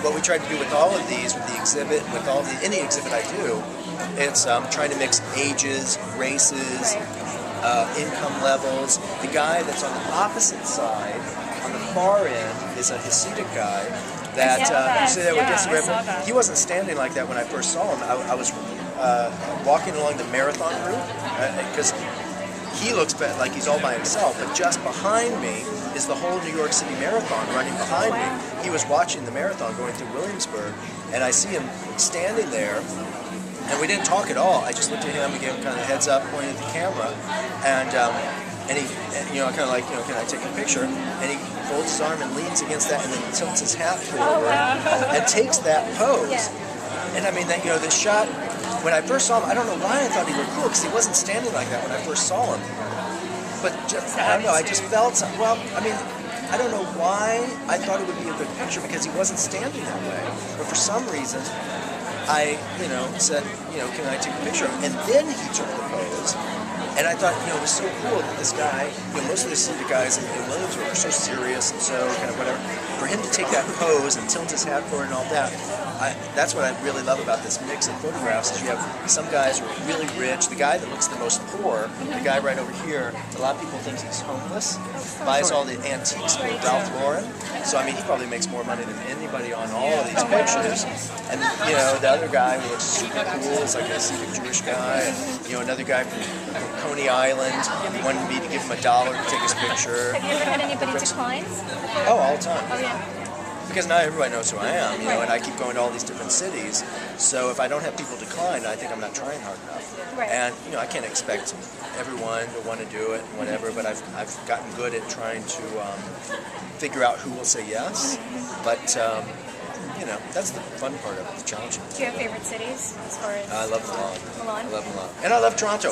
what we try to do with all of these, with the exhibit, with any exhibit I do, it's trying to mix ages, races, income levels. The guy that's on the opposite side, on the far end, is a Hasidic guy that you see that against the river. He wasn't standing like that when I first saw him. I was walking along the marathon route because he looks like he's all by himself, but just behind me is the whole New York City Marathon running behind me. He was watching the marathon going through Williamsburg, and I see him standing there, and we didn't talk at all. I just looked at him and gave him kind of a heads up, pointed at the camera, and he, kind of like, can I take a picture? And he folds his arm and leans against that, and then tilts his hat forward and takes that pose. And I mean, that this shot. When I first saw him, I don't know why I thought he looked cool, because he wasn't standing like that when I first saw him. But I don't know, I just felt something. Well, I mean, I don't know why I thought it would be a good picture, because he wasn't standing that way. But for some reason, I, said, can I take a picture? And then he took the pose. And I thought, it was so cool that this guy, most of the City guys in Williamsburg are so serious and so kind of whatever. For him to take that pose and tilt his hat forward and all that, that's what I really love about this mix of photographs, is you have some guys who are really rich. The guy that looks the most poor, the guy right over here, a lot of people think he's homeless, buys all the antiques from Ralph Lauren. So, I mean, he probably makes more money than anybody on all of these pictures. And, the other guy who looks super cool is like a Hasidic Jewish guy. And, another guy from Coney Island, he wanted me to give him $1 to take his picture. Have you ever had anybody decline? Oh, all the time. Oh, yeah. Because not everybody knows who I am, and I keep going to all these different cities. So if I don't have people decline, I think I'm not trying hard enough. Right. And I can't expect everyone to want to do it and whatever, but I've gotten good at trying to figure out who will say yes. But that's the fun part of it, the challenge. Do you have favorite cities as far as? I love Milan. Milan? I love Milan. And I love Toronto.